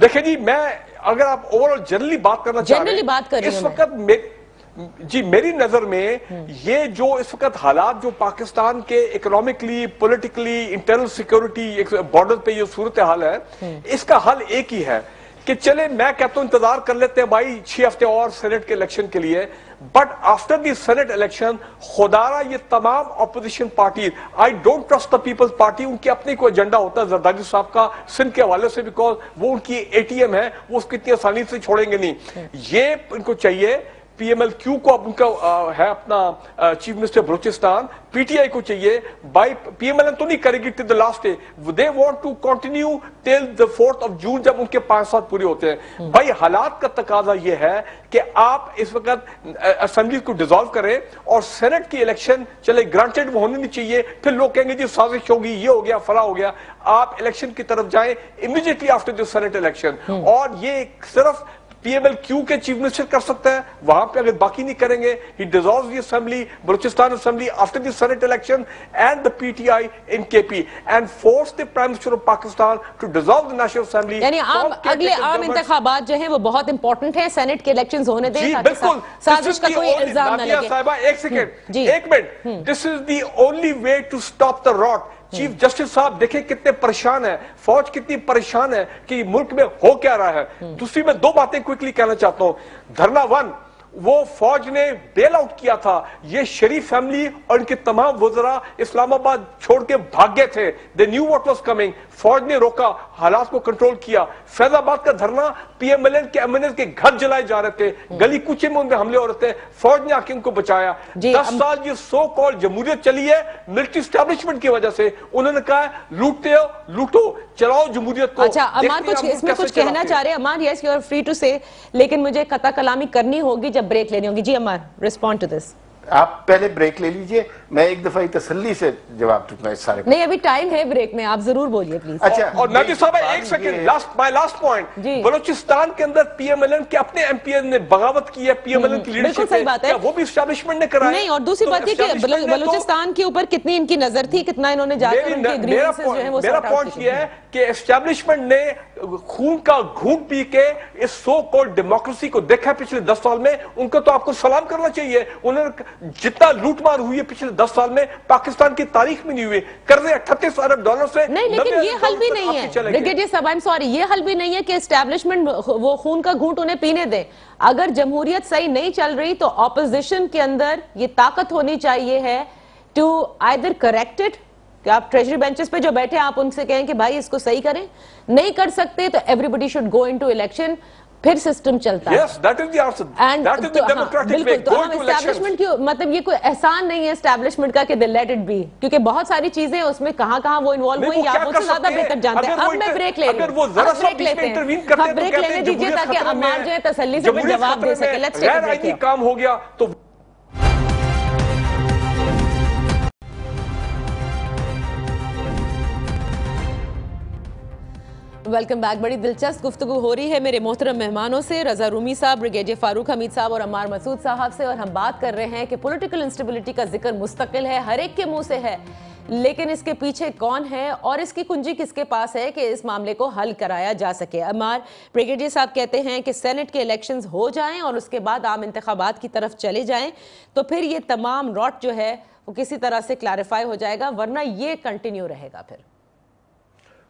دیکھیں جی, میں اگر آپ اوورال جنرلی بات کرنا چاہ رہے ہیں اس وقت, جی میری نظر میں یہ جو اس وقت حالات جو پاکستان کے economically, politically, internal security, border پہ یہ صورتحال ہے, اس کا حل ایک ہی ہے کہ چلے میں کہتا ہوں انتظار کر لیتے ہیں بھائی 6 ہفتے اور سینٹ کے الیکشن کے لیے, but after the senate election خدارا یہ تمام opposition party, I don't trust the Peoples Party, ان کی اپنی کوئی ایجنڈا ہوتا ہے زرداری صاحب کا سندھ کے حوالے سے, بیکاز وہ ان کی اے ٹی ایم ہے, وہ اس کو اتنی آسانی سے چھوڑیں گے نہیں. یہ ان کو چاہیے پی ایم ایل کیو کو, اب ان کا ہے اپنا چیف منسٹر بلوچستان, پی ٹی آئی کو چاہیے بائی پی ایم ایل تو نہیں کرے گی till the last day, they want to continue till the 4 June جب ان کے 5 سال پورے ہوتے ہیں. بھائی حالات کا تقاضا یہ ہے کہ آپ اس وقت اسمبلی کو ڈیزالو کریں, اور سینٹ کی الیکشن چلے گرانٹیڈ وہ ہونے نہیں چاہیے, پھر لوگ کہیں گے جی سازش ہوگی, یہ ہو گیا, فلاں ہو گیا. آپ الیکشن کی طرف جائیں immediately after the senate election, اور یہ صرف پی ایم ایل کیو کے چیف منسٹر کر سکتا ہے. وہاں پہ اگر باقی نہیں کریں گے, he dissolves the assembly, Balochistan assembly after the senate election and the P T I in K P, and force the prime minister of Pakistan to dissolve the national assembly. یعنی اگلے عام انتخابات جو ہیں وہ بہت امپورٹنٹ ہیں, سینٹ کے الیکشنز ہونے دیں جی تاکہ بالکل, سازش کا کوئی الزام نہ لگے. صاحبہ ایک سیکنڈ, ایک minute, this is the only way to stop the rot. Chief justice صاحب دیکھیں کتنے پریشان ہیں, فوج کتنی پریشان ہے کہ ملک میں ہو کیا رہا ہے. دوسری میں 2 باتیں کوئکلی کہنا چاہتا ہوں. دھرنا 1, وہ فوج نے بیل آؤٹ کیا تھا, یہ شریف فیملی اور ان کے تمام وزراء اسلام آباد چھوڑ کے بھاگ گئے تھے, they knew what was coming, فوج نے روکا, حالات کو کنٹرول کیا. فیض آباد کا دھرنا پی ایم ایل این کے ایم این ایل کے گھر جلائے جا رہے تھے, گلی کوچے میں ان پہ حملے ہو رہے تھے, فوج نے آ کے ان کو بچایا. 10 سال یہ سو کال جمہوریت چلی ہے ملٹری اسٹیبلشمنٹ کی وجہ سے. انہوں نے کہا لوٹتے ہو لوٹو, چلاؤ جمہوریت کو. اچھا عمار کچھ اس میں کچھ کہنا چاہ رہے ہیں؟ Ammar yes you are free to say, لیکن مجھے قطع کلامی کرنی ہوگی جب بریک لینی ہوگی. جی عمار, ریسپونڈ ٹو دس. آپ پہلے بریک لے لیجئے, میں ایک دفعہ تسلی سے جواب دوں گا اس سارے. نہیں ابھی ٹائم ہے بریک میں, آپ ضرور بولیے پلیز. اچھا, اور نبی صاحب ایک سیکنڈ, لاسٹ پوائنٹ, بلوچستان کے اندر پی ایم ایل این کے اپنے ایم پی ایل نے بغاوت کی ہے پی ایم ایل این کی لیڈرشپ میں, وہ بھی اسٹیبلشمنٹ نے کرایا. نہیں, اور دوسری بات یہ کہ بلوچستان کے اوپر کتنی ان کی نظر تھی, کتنا انہوں نے جا کر ان کے گریوینسز جو ہیں وہ سارٹ آؤٹ کیے. میرا پوائنٹ یہ ہے کہ اسٹیبلشمنٹ نے خون کا گھونٹ پی کے اس سو کالڈ ڈیموکریسی کو دیکھا پچھلے 10 سال میں. ان کو تو آپ کو سلام کرنا چاہیے. انہوں نے جتنا لوٹ مار ہوئی ہے پچھلے 10 سال میں پاکستان کی تاریخ میں نہیں ہوئے, قرضے 38 ارب ڈالر سے. نہیں لیکن یہ حل بھی نہیں ہے بریگیڈیئر صاحب, I'm sorry, یہ حل بھی نہیں ہے کہ اسٹیبلشمنٹ وہ خون کا گھونٹ انہیں پینے دیں. اگر جمہوریت صحیح نہیں چل رہی تو اپوزیشن کے اندر یہ طاقت ہونی چاہیے ہے ٹو آئیدر کریکٹ اٹ, کہ آپ ٹریجری بینچز پہ جو بیٹھے آپ ان سے کہیں کہ بھائی اس کو صحیح کریں, نہیں کر سکتے تو everybody should go into election, پھر سسٹم چلتا ہے. Yes, that is the answer. That is the democratic way. تو Go ہم into elections. اسٹیبلشمنٹ کی مطلب یہ کوئی احسان نہیں ہے اسٹیبلشمنٹ کا کہ دے لیٹ اٹ بی, کیونکہ بہت ساری چیزیں اس میں کہاں کہاں وہ انوالو ہوئی آپ مجھ سے زیادہ بہتر جانتے ہیں. اب میں بریک لے رہی ہوں, بریک لیتے ہیں, ہم بریک لینے دیجیے تاکہ عمار جو ہے تسلی سے پھر جواب دے سکے. Let's take a break here. کام ہو گیا تو ویلکم بیک. بڑی دلچسپ گفتگو ہو رہی ہے میرے محترم مہمانوں سے, رضا رومی صاحب, بریگیڈیئر فاروق حمید صاحب اور عمار مسعود صاحب سے, اور ہم بات کر رہے ہیں کہ پولیٹیکل انسٹیبلٹی کا ذکر مستقل ہے, ہر ایک کے منہ سے ہے, لیکن اس کے پیچھے کون ہے اور اس کی کنجی کس کے پاس ہے کہ اس معاملے کو حل کرایا جا سکے. عمار, بریگیڈیئر صاحب کہتے ہیں کہ سینٹ کے الیکشنز ہو جائیں اور اس کے بعد عام انتخابات کی طرف چلے جائیں تو پھر یہ تمام راٹ جو ہے وہ کسی طرح سے کلیریفائی ہو جائے گا, ورنہ یہ کنٹینیو رہے گا. پھر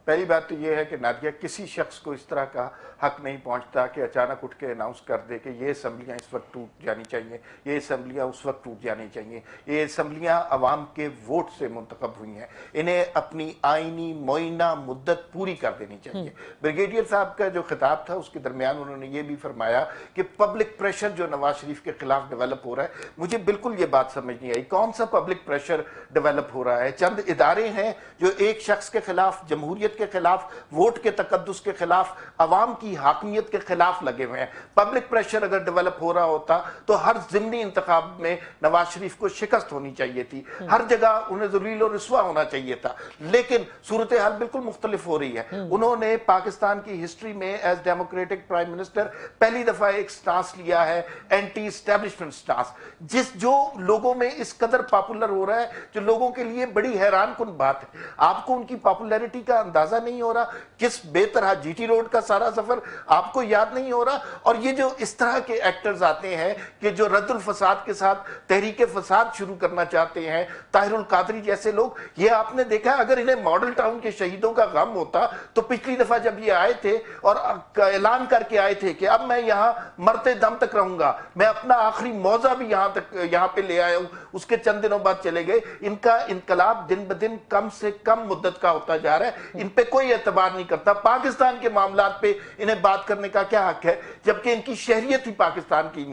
پہلی بات تو یہ ہے کہ نادیہ, کسی شخص کو اس طرح کا حق نہیں پہنچتا کہ اچانک اٹھ کے اناؤنس کر دے کہ یہ اسمبلیاں اس وقت ٹوٹ جانی چاہیے, یہ اسمبلیاں اس وقت ٹوٹ جانی چاہیے. یہ اسمبلیاں عوام کے ووٹ سے منتخب ہوئی ہیں, انہیں اپنی آئینی معینہ مدت پوری کر دینی چاہیے. بریگیڈیئر صاحب کا جو خطاب تھا اس کے درمیان انہوں نے یہ بھی فرمایا کہ پبلک پریشر جو نواز شریف کے خلاف ڈیولپ ہو رہا ہے, مجھے بالکل یہ بات سمجھ نہیں آئی کون سا پبلک پریشر ڈیولپ ہو رہا ہے. چند ادارے ہیں جو ایک شخص کے خلاف, جمہوریت کے خلاف, ووٹ کے تقدس کے خلاف, عوام کی حاکمیت کے خلاف لگے ہوئے ہیں. پبلک پریشر اگر ڈیولپ ہو رہا ہوتا تو ہر ضمنی انتخاب میں نواز شریف کو شکست ہونی چاہیے تھی, ہر جگہ انہیں ذلیل و رسوا ہونا چاہیے تھا, لیکن صورتحال بالکل مختلف ہو رہی ہے. انہوں نے پاکستان کی ہسٹری میں ایز ڈیموکریٹک پرائم منسٹر پہلی دفعہ ایک سٹانس لیا ہے, اینٹی اسٹیبلشمنٹ سٹانس, جو لوگوں میں اس قدر پاپولر ہو رہا ہے, جو لوگوں کے لیے بڑی حیران کن بات ہے. آپ کو ان کی پاپولیرٹی کا اندازہ نہیں ہو رہا, کس بے طرح جی ٹی روڈ کا سارا سفر آپ کو یاد نہیں ہو رہا. اور یہ جو اس طرح کے ایکٹرز آتے ہیں کہ جو رد الفساد کے ساتھ تحریک فساد شروع کرنا چاہتے ہیں, طاہر القادری جیسے لوگ, یہ آپ نے دیکھا اگر انہیں ماڈل ٹاؤن کے شہیدوں کا غم ہوتا تو پچھلی دفعہ جب یہ آئے تھے اور اعلان کر کے آئے تھے کہ اب میں یہاں مرتے دم تک رہوں گا, میں اپنا آخری موضع بھی یہاں پہ لے آیا ہوں, اس کے چند دنوں بعد چلے گئے. ان کا انقلاب دن بدن کم سے کم مدت کا ہوتا جا رہا ہے, ان پہ کوئی اعتبار نہیں کرتا. پاکستان کے معاملات پہ انہیں بات کرنے کا کیا حق ہے جبکہ ان کی شہریت ہی پاکستان کی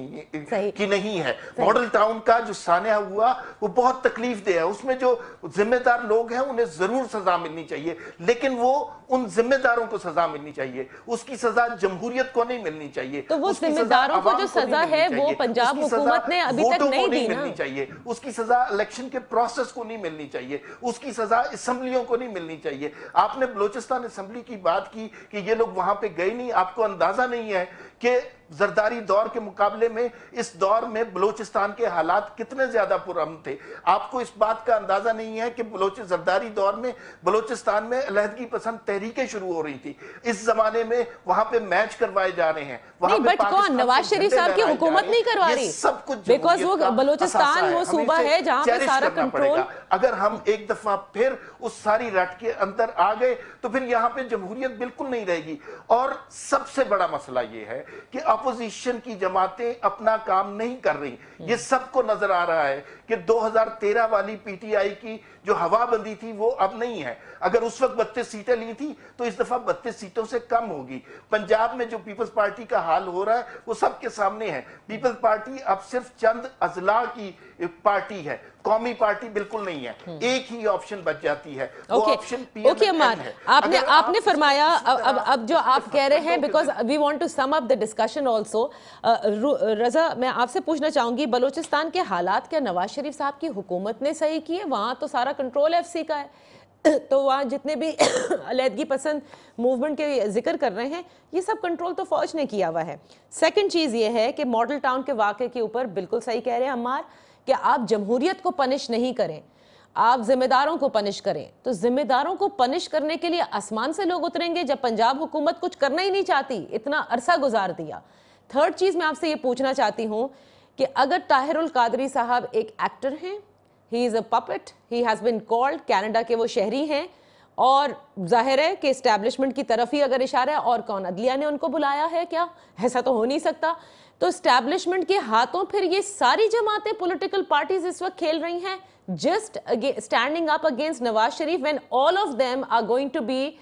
نہیں ہے. ماڈل ٹاؤن کا جو سانحہ ہوا وہ بہت تکلیف دہ ہے, اس میں جو ذمہ دار لوگ ہیں انہیں ضرور سزا ملنی چاہیے, لیکن وہ ان ذمہ داروں کو سزا ملنی چاہیے, اس کی سزا جمہوریت کو نہیں ملنی چاہیے. تو وہ ذمہ داروں کو جو سزا ہے وہ پنجاب حکومت نے ابھی تک نہیں دی نا, چاہیے اس کی سزا الیکشن کے پروسیس کو نہیں ملنی چاہیے, اس کی سزا اسمبلیوں کو نہیں ملنی چاہیے. آپ نے بلوچستان اسمبلی کی بات کی کہ یہ لوگ وہاں پہ گئے نہیں, آپ کو اندازہ نہیں ہے کہ زرداری دور کے مقابلے میں اس دور میں بلوچستان کے حالات کتنے زیادہ پرامن تھے. آپ کو اس بات کا اندازہ نہیں ہے کہ زرداری دور میں بلوچستان میں علیحدگی پسند تحریکیں شروع ہو رہی تھی. اس زمانے میں وہاں پہ میچ کروائے جا رہے ہیں. نہیں, بٹ کون, نواز شریف صاحب کی حکومت نہیں کروا رہی, سب کچھ بیکاز وہ بلوچستان وہ صوبہ ہے جہاں پہ سارا کنٹرول. اگر ہم ایک دفعہ پھر اس ساری رٹ کے اندر آ گئے تو پھر یہاں پہ جمہوریت بالکل نہیں رہے گی. اور سب سے بڑا مسئلہ یہ ہے کہ اپوزیشن کی جماعتیں اپنا کام نہیں کر رہی. یہ سب کو نظر آ رہا ہے کہ 2013 والی پی ٹی آئی کی جو ہوا بندی تھی وہ اب نہیں ہے. اگر اس وقت 32 سیٹیں لی تھی تو اس دفعہ 32 سیٹوں سے کم ہوگی. پنجاب میں جو پیپلز پارٹی کا حال ہو رہا ہے وہ سب کے سامنے ہے. پیپلز پارٹی اب صرف چند اضلاع کی پارٹی ہے, قومی پارٹی بالکل نہیں ہے. ایک ہی آپشن بچ جاتی ہے, وہ option P M L N ہے. آپ نے فرمایا, اب جو آپ کہہ رہے ہیں, because we want to sum up the discussion also. Raza, میں آپ سے پوچھنا چاہوں گی, بلوچستان کے حالات کیا نواز شریف صاحب کی حکومت نے صحیح کیے؟ وہاں تو سارا کنٹرول ایف سی کا ہے, تو وہاں جتنے بھی علیحدگی پسند موومنٹ کے ذکر کر رہے ہیں یہ سب کنٹرول تو فوج نے کیا ہوا ہے. سیکنڈ چیز یہ ہے کہ ماڈل ٹاؤن کے واقعے کے اوپر بالکل صحیح کہہ رہے ہیں عمار کہ آپ جمہوریت کو پنش نہیں کریں, آپ ذمہ داروں کو پنش کریں. تو ذمہ داروں کو پنش کرنے کے لیے آسمان سے لوگ اتریں گے جب پنجاب حکومت کچھ کرنا ہی نہیں چاہتی, اتنا عرصہ گزار دیا. تھرڈ چیز میں آپ سے یہ پوچھنا چاہتی ہوں کہ اگر طاہر القادری صاحب ایک ایکٹر ہیں, he is a puppet, he has been called, Canada کے وہ شہری ہیں, اور ظاہر ہے کہ اسٹیبلشمنٹ کی طرف ہی اگر اشارہ ہے, اور کون, عدلیہ نے ان کو بلایا ہے کیا؟ ایسا تو ہو نہیں سکتا. تو اسٹیبلشمنٹ کے ہاتھوں پھر یہ ساری جماعتیں پولیٹیکل پارٹیز اس وقت کھیل رہی ہیں just standing up against Nawaz Sharif when all of them are going to be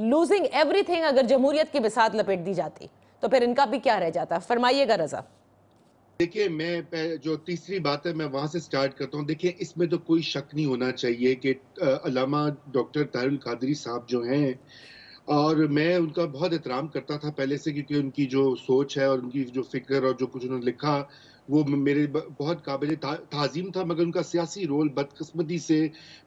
losing everything اگر جمہوریت کی بساط لپیٹ دی جاتی تو پھر ان کا بھی کیا رہ جاتا. فرمائیے گا رضا. دیکھیں میں جو تیسری بات ہے میں وہاں سے سٹارٹ کرتا ہوں. دیکھیں اس میں تو کوئی شک نہیں ہونا چاہیے کہ علامہ ڈاکٹر طاہر القادری صاحب جو ہیں، اور میں ان کا بہت احترام کرتا تھا پہلے سے، کیونکہ ان کی جو سوچ ہے اور ان کی جو فکر اور جو کچھ انہوں نے لکھا وہ میرے بہت قابل تعظیم تھا، مگر ان کا سیاسی رول بدقسمتی سے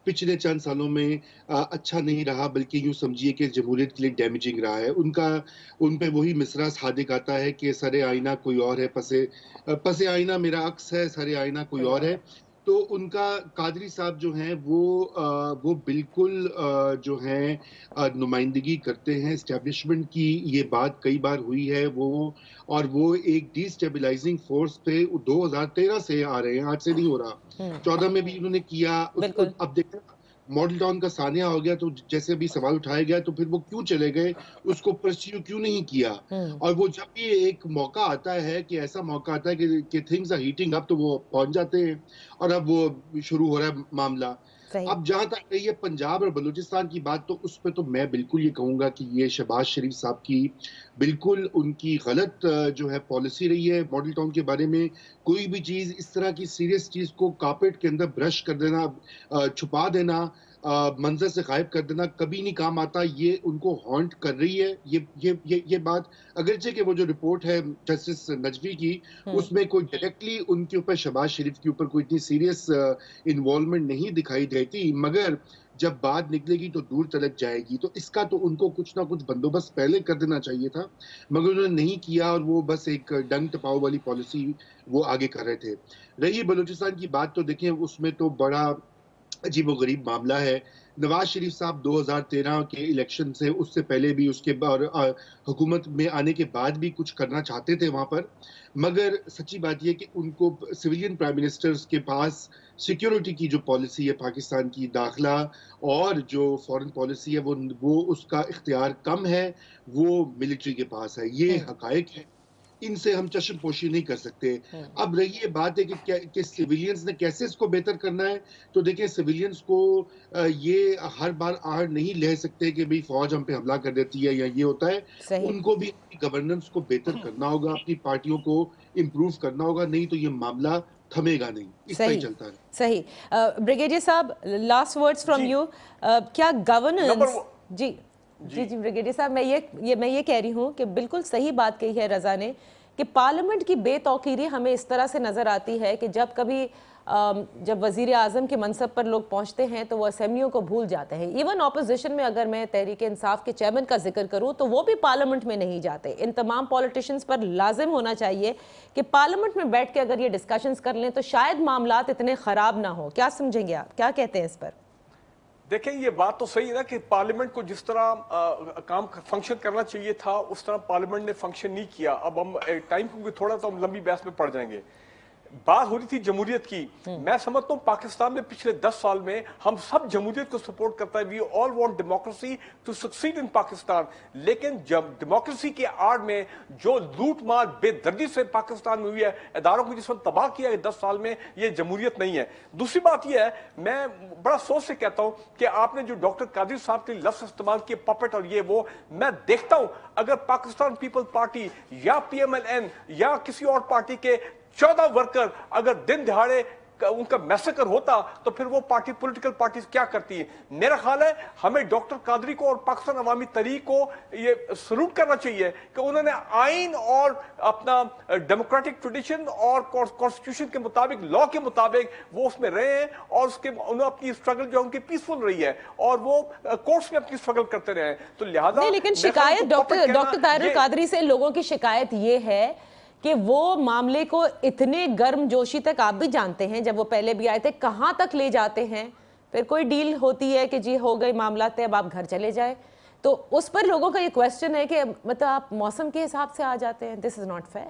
پچھلے چند سالوں میں اچھا نہیں رہا، بلکہ یوں سمجھیے کہ جمہوریت کے لیے ڈیمیجنگ رہا ہے. ان پہ وہی مصرع صادق آتا ہے کہ سر آئینہ کوئی اور ہے، پس آئینہ میرا عکس ہے، سر آئینہ کوئی اور ہے. تو ان کا قادری صاحب جو ہیں وہ بالکل جو ہیں نمائندگی کرتے ہیں اسٹیبلشمنٹ کی. یہ بات کئی بار ہوئی ہے اور وہ ایک ڈی اسٹیبلائزنگ فورس پہ 2013 سے آ رہے ہیں، آج سے نہیں ہو رہا. 14 میں بھی انہوں نے کیا. اب دیکھیں ماڈل ٹاؤن کا سانحہ ہو گیا تو جیسے بھی سوال اٹھایا گیا تو پھر وہ کیوں چلے گئے، اس کو پرسیو کیوں نہیں کیا. اور وہ جب بھی ایک موقع آتا ہے کہ ایسا موقع آتا ہے کہ تھنگز آر ہیٹنگ اپ تو وہ پہنچ جاتے ہیں اور اب وہ شروع ہو رہا ہے معاملہ. اب جہاں تک رہی ہے پنجاب اور بلوچستان کی بات، تو اس پہ تو میں بالکل یہ کہوں گا کہ یہ شہباز شریف صاحب کی بالکل ان کی غلط جو ہے پالیسی رہی ہے ماڈل ٹاؤن کے بارے میں. کوئی بھی چیز اس طرح کی سیریس چیز کو کارپیٹ کے اندر برش کر دینا، چھپا دینا، منظر سے غائب کر دینا کبھی نہیں کام آتا. یہ ان کو ہانٹ کر رہی ہے یہ بات. اگرچہ کہ وہ جو رپورٹ ہے جسٹس نجوی کی، اس میں کوئی ڈائریکٹلی ان کے اوپر شہباز شریف کے اوپر کوئی اتنی سیریس انوالومنٹ نہیں دکھائی دیتی، مگر جب بات نکلے گی تو دور تلک جائے گی. تو اس کا تو ان کو کچھ نہ کچھ بندوبست پہلے کر دینا چاہیے تھا، مگر انہوں نے نہیں کیا اور وہ بس ایک ڈنگ ٹپاؤ والی پالیسی وہ آگے کر رہے تھے. رہی بلوچستان کی بات تو دیکھیں اس میں تو بڑا عجیب و غریب معاملہ ہے. نواز شریف صاحب 2013 کے الیکشن سے، اس سے پہلے بھی، اس کے حکومت میں آنے کے بعد بھی کچھ کرنا چاہتے تھے وہاں پر، مگر سچی بات یہ کہ ان کو سویلین پرائم منسٹرز کے پاس سیکیورٹی کی جو پالیسی ہے پاکستان کی، داخلہ اور جو فورن پالیسی ہے وہ اس کا اختیار کم ہے، وہ ملٹری کے پاس ہے. یہ حقائق ہے، ان سے ہم چشم پوشی نہیں کر سکتے. اب رہی یہ بات ہے کہ سیویلینز نے کیسے اس کو بہتر کرنا ہے. تو دیکھیں سیویلینز کو یہ ہر بار آڑ نہیں لے سکتے کہ بھئی فوج ہم پہ حملہ کر دیتی ہے یا یہ ہوتا ہے. ان کو بھی اپنی گورننس کو بہتر کرنا ہوگا، اپنی پارٹیوں کو امپروو کرنا ہوگا، نہیں تو یہ معاملہ تھمے گا نہیں، اس طرح ہی چلتا ہے. صحیح. بریگیڈیئر صاحب لاسٹ ورڈز فرام یو. کیا گورننس جی بریگیڈیئر صاحب میں یہ کہہ رہی ہوں کہ بالکل صحیح بات کہی ہے رضا نے کہ پارلیمنٹ کی بے توقیری ہمیں اس طرح سے نظر آتی ہے کہ جب وزیر اعظم کے منصب پر لوگ پہنچتے ہیں تو وہ اسمبلیوں کو بھول جاتے ہیں. ایون اپوزیشن میں اگر میں تحریک انصاف کے چیئرمین کا ذکر کروں تو وہ بھی پارلیمنٹ میں نہیں جاتے. ان تمام پولیٹیشنز پر لازم ہونا چاہیے کہ پارلیمنٹ میں بیٹھ کے اگر یہ ڈسکشنز کر لیں تو شاید معاملات اتنے خراب نہ ہوں. کیا سمجھیں گے آپ، کیا کہتے ہیں اس پر؟ دیکھیں یہ بات تو صحیح ہے نا کہ پارلیمنٹ کو جس طرح کام فنکشن کرنا چاہیے تھا اس طرح پارلیمنٹ نے فنکشن نہیں کیا. اب ہم ٹائم کو تھوڑا تو ہم لمبی بحث میں پڑ جائیں گے. بات ہو رہی تھی جمہوریت کی. میں سمجھتا ہوں پاکستان میں پچھلے 10 سال میں ہم سب جمہوریت کو سپورٹ کرتا ہے. We all want democracy to succeed in Pakistan. لیکن جب ڈیموکریسی کے آڑ میں جو لوٹ مار بے دردی سے پاکستان میں ہوئی ہے، اداروں کو جس وقت تباہ کیا ہے 10 سال میں، یہ جمہوریت نہیں ہے. دوسری بات یہ ہے، میں بڑا سوچ سے کہتا ہوں کہ آپ نے جو ڈاکٹر قادری صاحب کے لفظ استعمال کیے پپٹ اور یہ وہ، میں دیکھتا ہوں اگر پاکستان پیپل پارٹی یا پی ایم ایل این یا کسی اور پارٹی کے 14 ورکر اگر دن دہاڑے ان کا میسکر ہوتا تو پھر وہ پارٹی پولیٹیکل پارٹیز کیا کرتی ہیں. میرا خیال ہے ہمیں ڈاکٹر قادری کو اور پاکستان عوامی تحریک کو یہ سلوٹ کرنا چاہیے کہ انہوں نے آئین اور اپنا ڈیموکریٹک ٹریڈیشن اور کانسٹیٹیوشن کے مطابق، لا کے مطابق وہ اس میں رہے ہیں، اور انہوں اپنی اسٹرگل جو ان کی پیسفل رہی ہے اور وہ کورٹس میں اپنی اسٹرگل کرتے رہے ہیں. تو لہٰذا لیکن شکایت ڈاکٹر طاہر قادری سے لوگوں کی شکایت یہ ہے کہ وہ معاملے کو اتنے گرم جوشی تک، آپ بھی جانتے ہیں جب وہ پہلے بھی آئے تھے، کہاں تک لے جاتے ہیں. پھر کوئی ڈیل ہوتی ہے کہ جی ہو گئی معاملات، اب آپ گھر چلے جائیں. تو اس پر لوگوں کا یہ کویسچن ہے کہ مطلب آپ موسم کے حساب سے آ جاتے ہیں. دس از ناٹ فیئر.